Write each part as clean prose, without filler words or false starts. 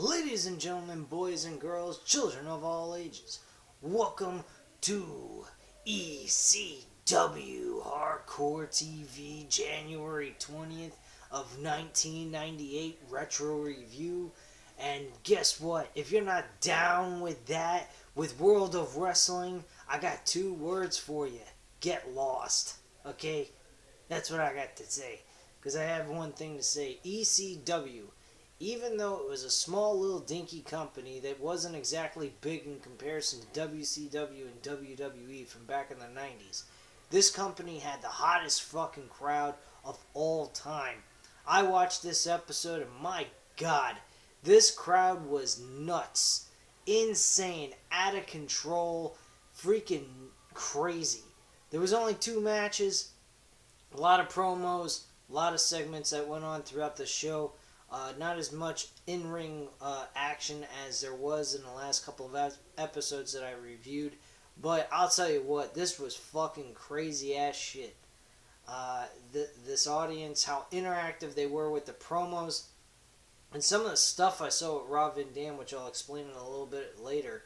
Ladies and gentlemen, boys and girls, children of all ages, welcome to ECW Hardcore TV January 20th of 1998 Retro Review. And guess what? If you're not down with that, with World of Wrestling, I got two words for you. Get lost. Okay? That's what I got to say. Because I have one thing to say. ECW. Even though it was a small little dinky company that wasn't exactly big in comparison to WCW and WWE from back in the 90s, this company had the hottest fucking crowd of all time. I watched this episode and my god, this crowd was nuts. Insane, out of control, freaking crazy. There was only 2 matches, a lot of promos, a lot of segments that went on throughout the show. Not as much in-ring action as there was in the last couple of episodes that I reviewed. But I'll tell you what, this was fucking crazy ass shit. This audience, how interactive they were with the promos, and some of the stuff I saw with Rob Van Dam, which I'll explain in a little bit later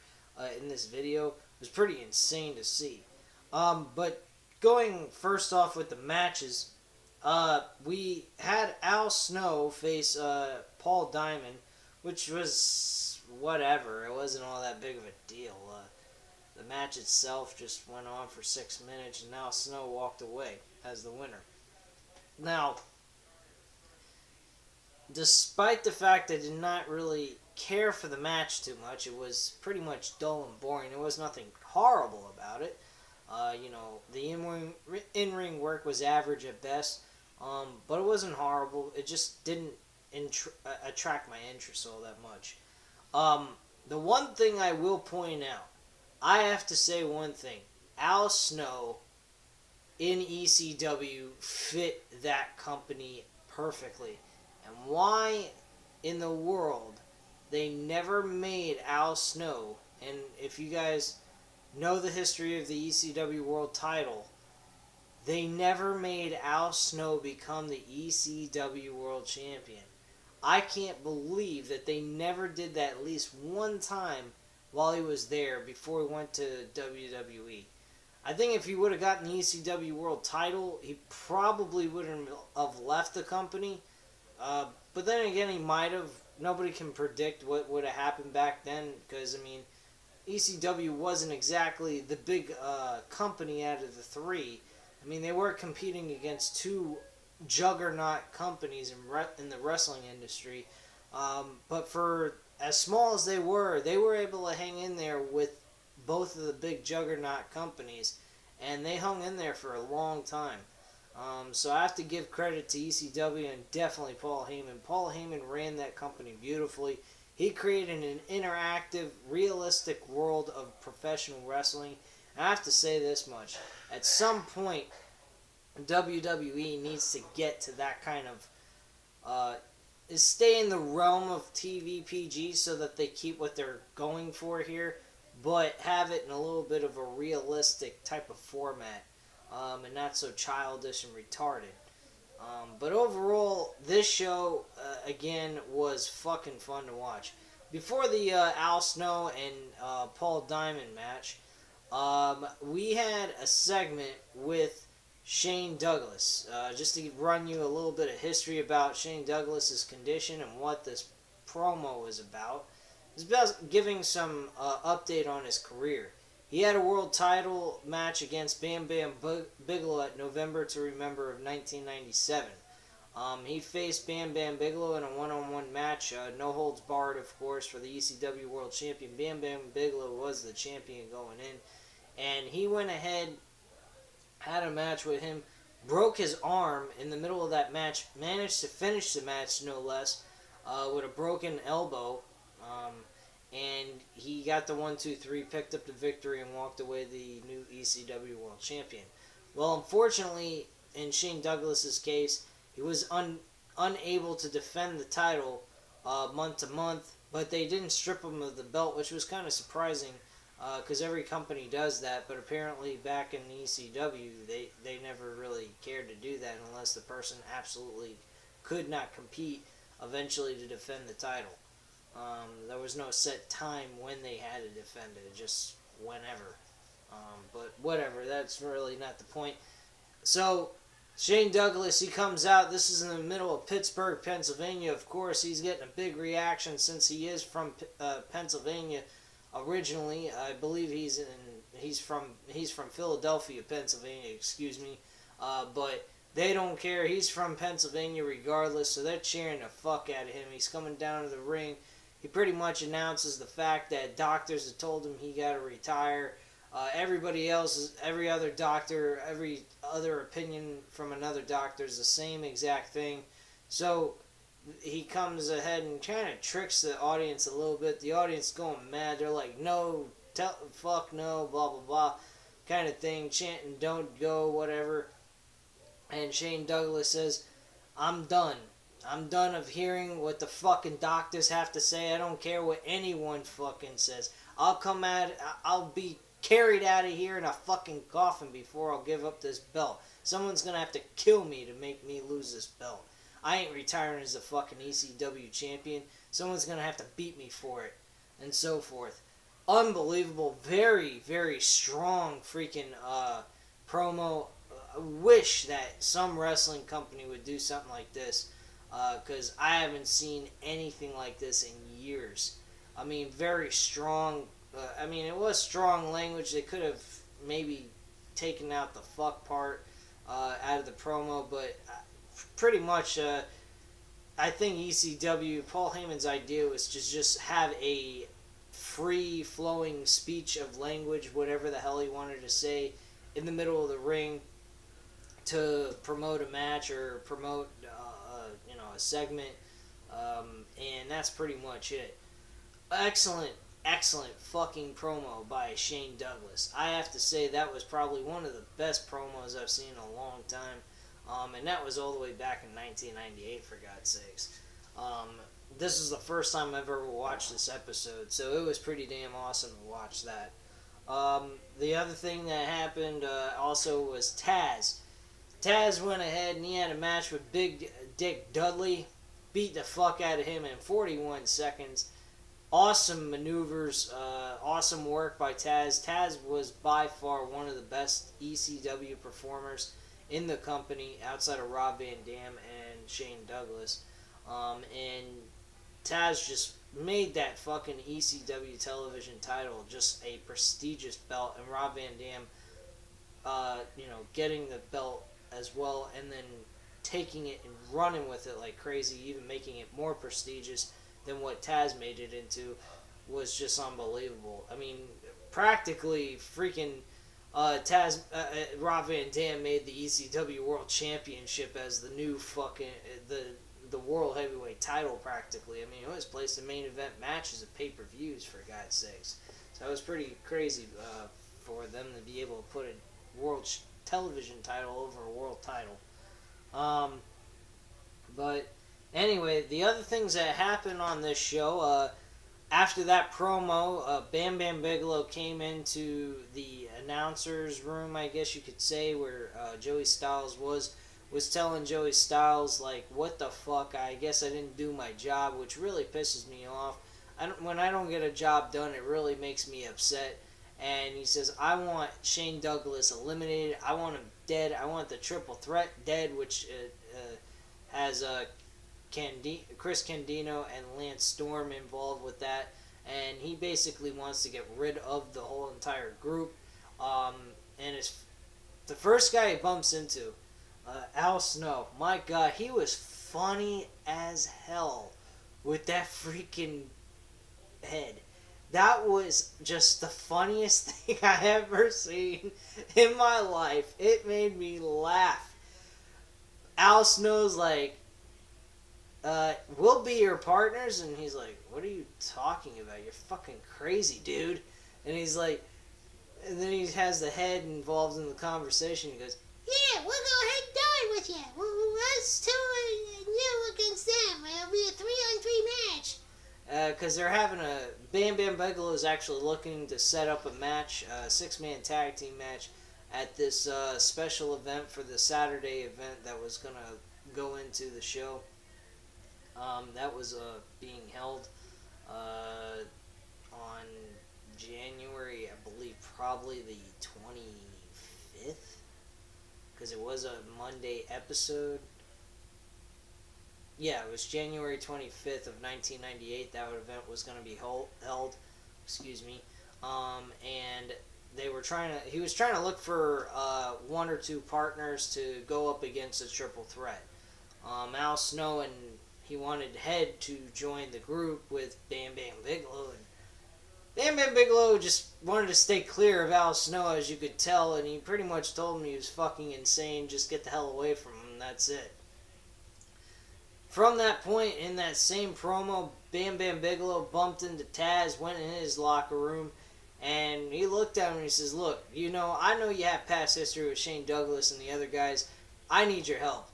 in this video, was pretty insane to see. But going first off with the matches, we had Al Snow face Paul Diamond, which was whatever. It wasn't all that big of a deal. The match itself just went on for 6 minutes, and Al Snow walked away as the winner. Now, despite the fact I did not really care for the match too much, it was pretty much dull and boring. There was nothing horrible about it. The in-ring work was average at best. But it wasn't horrible. It just didn't attract my interest all that much. The one thing I will point out, I have to say one thing. Al Snow in ECW fit that company perfectly. And why in the world they never made Al Snow, and if you guys know the history of the ECW World title, they never made Al Snow become the ECW World Champion. I can't believe that they never did that at least one time while he was there before he went to WWE. I think if he would have gotten the ECW World title, he probably wouldn't have left the company. But then again, he might have. Nobody can predict what would have happened back then because, ECW wasn't exactly the big company out of the 3. They were competing against 2 juggernaut companies in the wrestling industry. But for as small as they were able to hang in there with both of the big juggernaut companies. And they hung in there for a long time. So I have to give credit to ECW and definitely Paul Heyman. Paul Heyman ran that company beautifully. He created an interactive, realistic world of professional wrestling. I have to say this much. At some point, WWE needs to get to that kind of... stay in the realm of TV PG so that they keep what they're going for here, but have it in a little bit of a realistic type of format, and not so childish and retarded. But overall, this show, again, was fucking fun to watch. Before the Al Snow and Paul Diamond match, we had a segment with Shane Douglas. Just to run you a little bit of history about Shane Douglas's condition and what this promo is about. It's about giving some update on his career. He had a world title match against Bam Bam Bigelow at November to Remember of 1997. He faced Bam Bam Bigelow in a one-on-one match, no holds barred, of course, for the ECW World Champion. Bam Bam Bigelow was the champion going in, and he went ahead, had a match with him, broke his arm in the middle of that match, managed to finish the match, no less, with a broken elbow, and he got the 1-2-3, picked up the victory, and walked away the new ECW World Champion. Well, unfortunately, in Shane Douglas's case, he was unable to defend the title month to month, but they didn't strip him of the belt, which was kind of surprising, because every company does that, but apparently back in the ECW, they never really cared to do that unless the person absolutely could not compete eventually to defend the title. There was no set time when they had to defend it, just whenever. But whatever, that's really not the point. So, Shane Douglas, he comes out. This is in the middle of Pittsburgh, Pennsylvania. Of course, he's getting a big reaction since he is from Pennsylvania originally. I believe he's from Philadelphia, Pennsylvania. Excuse me, but they don't care. He's from Pennsylvania regardless, so they're cheering the fuck out of him. He's coming down to the ring. He pretty much announces the fact that doctors have told him he got to retire. Everybody else, every other doctor, every other opinion from another doctor is the same exact thing. So he comes ahead and kind of tricks the audience a little bit. The audience going mad. They're like, no, fuck no, blah, blah, blah, kind of thing, chanting, don't go, whatever. And Shane Douglas says, I'm done. I'm done of hearing what the fucking doctors have to say. I don't care what anyone fucking says. I'll be carried out of here in a fucking coffin before I'll give up this belt. Someone's gonna have to kill me to make me lose this belt. I ain't retiring as a fucking ECW champion. Someone's gonna have to beat me for it. And so forth. Unbelievable. Very, very strong freaking promo. I wish that some wrestling company would do something like this. Because I haven't seen anything like this in years. I mean, very strong. It was strong language. They could have maybe taken out the fuck part out of the promo, but pretty much, I think ECW, Paul Heyman's idea was to just have a free-flowing speech of language, whatever the hell he wanted to say, in the middle of the ring to promote a match or promote, a segment, and that's pretty much it. Excellent fucking promo by Shane Douglas. I have to say that was probably one of the best promos I've seen in a long time, and that was all the way back in 1998, for God's sakes. This is the first time I've ever watched this episode, so it was pretty damn awesome to watch that. The other thing that happened also was Taz. Taz went ahead and he had a match with Big Dick Dudley, beat the fuck out of him in 41 seconds. Awesome maneuvers, awesome work by Taz. Taz was by far one of the best ECW performers in the company outside of Rob Van Dam and Shane Douglas. And Taz just made that fucking ECW television title just a prestigious belt, and Rob Van Dam, getting the belt as well, and then taking it and running with it like crazy, even making it more prestigious than what Taz made it into, was just unbelievable. I mean, practically freaking Rob Van Dam made the ECW World Championship as the new fucking the World Heavyweight title practically. I mean, it was placed in main event matches of pay-per-views, for God's sakes. So it was pretty crazy for them to be able to put a world television title over a world title. But anyway, the other things that happened on this show, after that promo, Bam Bam Bigelow came into the announcer's room, I guess you could say, where Joey Styles was telling Joey Styles, like, what the fuck, I guess I didn't do my job, which really pisses me off. When I don't get a job done, it really makes me upset. And he says, I want Shane Douglas eliminated, I want him dead, I want the triple threat dead, which has Chris Candido and Lance Storm involved with that, and he basically wants to get rid of the whole entire group. And it's the first guy he bumps into, Al Snow. My God, he was funny as hell with that freaking head. That was just the funniest thing I ever seen in my life. It made me laugh. Al Snow's like, we'll be your partners, and he's like, what are you talking about? You're fucking crazy, dude. And he's like, and then he has the head involved in the conversation. He goes, yeah, we'll go ahead and die with you. Us two and you against them. It'll be a 3-on-3 match. Because they're having Bam Bam Bigelow is actually looking to set up a match, a 6-man tag team match, at this special event for the Saturday event that was going to go into the show. That was being held. probably the 25th, because it was a Monday episode. Yeah, it was January 25th of 1998 that event was going to be held. Excuse me. And he was trying to look for one or two partners to go up against a triple threat. Al Snow, and he wanted Head to join the group with Bam Bam Bigelow, and Bam Bam Bigelow just wanted to stay clear of Al Snow, as you could tell, and he pretty much told me he was fucking insane, just get the hell away from him, that's it. From that point, in that same promo, Bam Bam Bigelow bumped into Taz, went in his locker room, and he looked at him and he says, look, I know you have past history with Shane Douglas and the other guys. I need your help.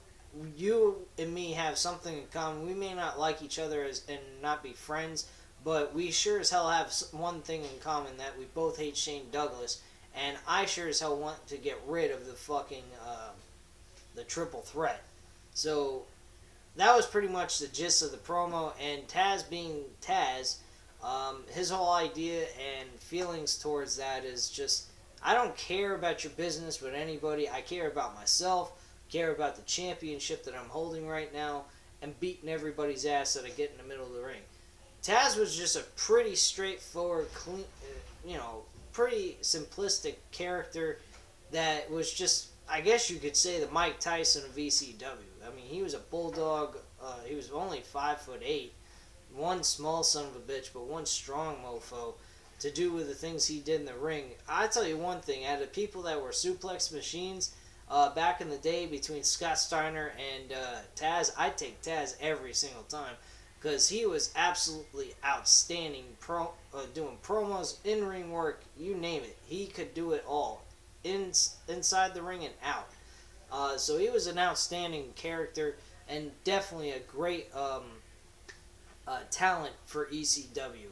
You and me have something in common. We may not like each other and not be friends, but we sure as hell have one thing in common, that we both hate Shane Douglas, and I sure as hell want to get rid of the fucking, the triple threat. So, that was pretty much the gist of the promo, and Taz being Taz, his whole idea and feelings towards that is just, I don't care about your business with anybody, I care about myself, care about the championship that I'm holding right now, and beating everybody's ass that I get in the middle of the ring. Taz was just a pretty straightforward, clean, pretty simplistic character that was just, I guess you could say, the Mike Tyson of VCW. I mean, he was a bulldog. He was only 5'8", one small son of a bitch, but one strong mofo to do with the things he did in the ring. I tell you one thing, out of people that were suplex machines back in the day between Scott Steiner and Taz, I'd take Taz every single time, because he was absolutely outstanding doing promos, in-ring work, you name it. He could do it all, inside the ring and out. So he was an outstanding character and definitely a great talent for ECW.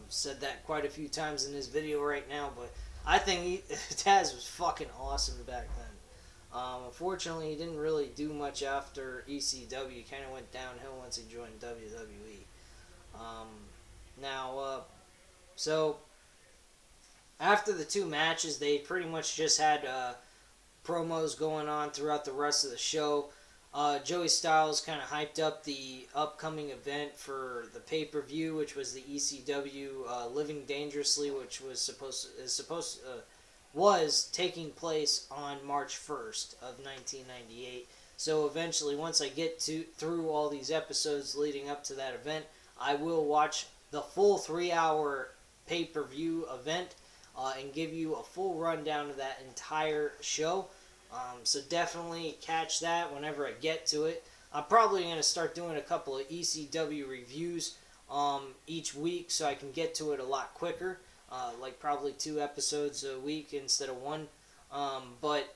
Said that quite a few times in this video right now, but I think Taz was fucking awesome back then. Unfortunately, he didn't really do much after ECW. He kind of went downhill once he joined WWE. So after the two matches, they pretty much just had promos going on throughout the rest of the show. Joey Styles kind of hyped up the upcoming event for the pay-per-view, which was the ECW Living Dangerously, which was taking place on March 1st of 1998. So eventually, once I get through all these episodes leading up to that event, I will watch the full 3-hour pay-per-view event and give you a full rundown of that entire show. So definitely catch that whenever I get to it. I'm probably going to start doing a couple of ECW reviews each week so I can get to it a lot quicker. Like probably 2 episodes a week instead of 1. But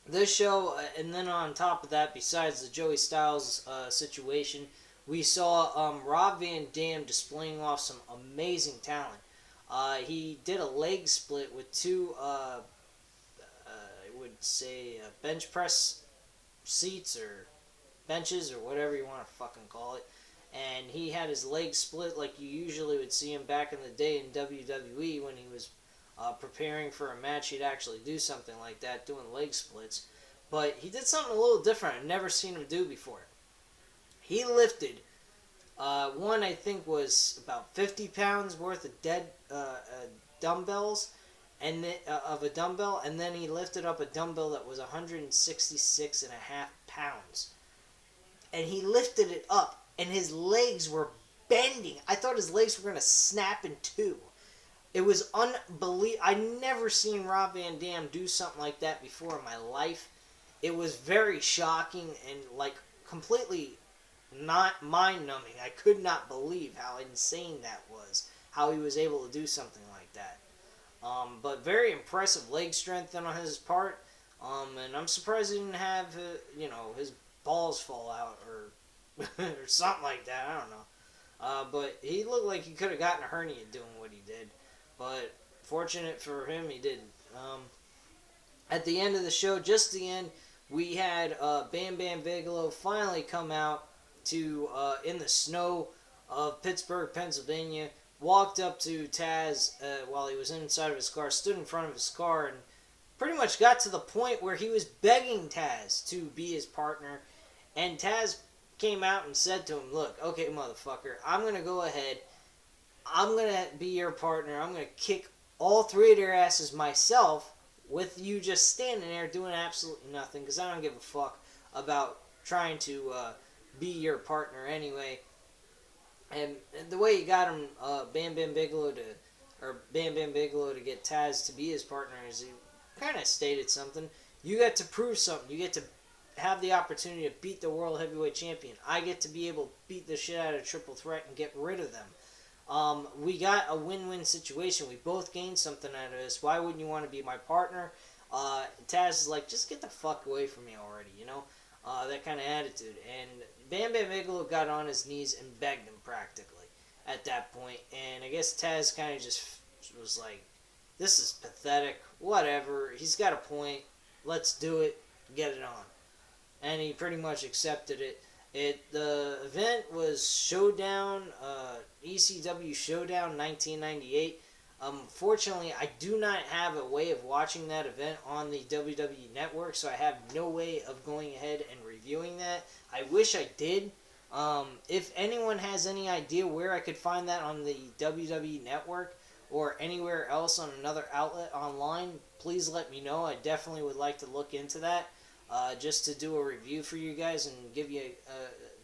this show, and then on top of that, besides the Joey Styles situation, we saw Rob Van Dam displaying off some amazing talent. He did a leg split with 2, I would say, bench press seats or benches or whatever you want to fucking call it. And he had his leg split like you usually would see him back in the day in WWE when he was preparing for a match. He'd actually do something like that, doing leg splits. But he did something a little different I've never seen him do before. He lifted, one I think was about 50 pounds worth of dead dumbbells, and of a dumbbell, and then he lifted up a dumbbell that was 166.5 pounds. And he lifted it up, and his legs were bending. I thought his legs were going to snap in two. It was unbelievable. I never seen Rob Van Dam do something like that before in my life. It was very shocking and like completely not mind-numbing. I could not believe how insane that was. How he was able to do something like that. But very impressive leg strength on his part. And I'm surprised he didn't have, his balls fall out or or something like that. I don't know. But he looked like he could have gotten a hernia doing what he did. But fortunate for him, he didn't. At the end of the show, just the end, we had Bam Bam Bigelow finally come out to in the snow of Pittsburgh, Pennsylvania, walked up to Taz while he was inside of his car, stood in front of his car, and pretty much got to the point where he was begging Taz to be his partner. And Taz came out and said to him, look, okay, motherfucker, I'm going to go ahead. I'm going to be your partner. I'm going to kick all three of their asses myself with you just standing there doing absolutely nothing, because I don't give a fuck about trying to be your partner anyway. And the way he got him, Bam Bam Bigelow to get Taz to be his partner is he kind of stated something. You get to prove something. You get to have the opportunity to beat the World Heavyweight Champion. I get to be able to beat the shit out of Triple Threat and get rid of them. We got a win-win situation. We both gained something out of this. Why wouldn't you want to be my partner? Taz is like, just get the fuck away from me already, you know? That kind of attitude. And Bam Bam Bigelow got on his knees and begged him practically at that point. And I guess Taz kind of just was like, this is pathetic. Whatever. He's got a point. Let's do it. Get it on. And he pretty much accepted it. The event was Showdown, ECW Showdown 1998. Fortunately, I do not have a way of watching that event on the WWE Network, so I have no way of going ahead and reviewing that. I wish I did. If anyone has any idea where I could find that on the WWE Network or anywhere else on another outlet online, please let me know. I definitely would like to look into that. Just to do a review for you guys and give you,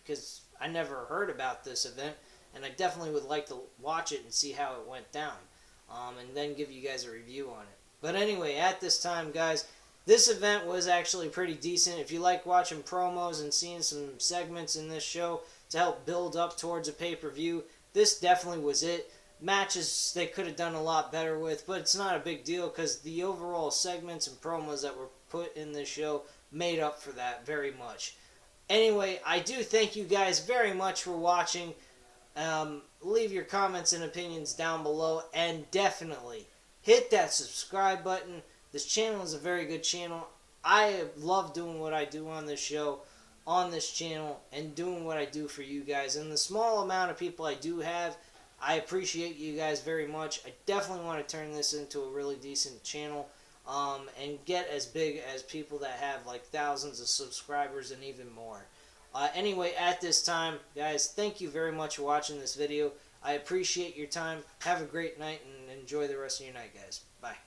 because I never heard about this event, and I definitely would like to watch it and see how it went down, and then give you guys a review on it. But anyway, at this time, guys, this event was actually pretty decent. If you like watching promos and seeing some segments in this show to help build up towards a pay-per-view, this definitely was it. Matches they could have done a lot better with, but it's not a big deal because the overall segments and promos that were put in this show made up for that very much. Anyway, I do thank you guys very much for watching. Leave your comments and opinions down below, and definitely hit that subscribe button. This channel is a very good channel. I love doing what I do on this show, on this channel, and doing what I do for you guys. And the small amount of people I do have, I appreciate you guys very much. I definitely want to turn this into a really decent channel. And get as big as people that have like thousands of subscribers and even more. Anyway, at this time, guys, thank you very much for watching this video. I appreciate your time. Have a great night and enjoy the rest of your night, guys. Bye.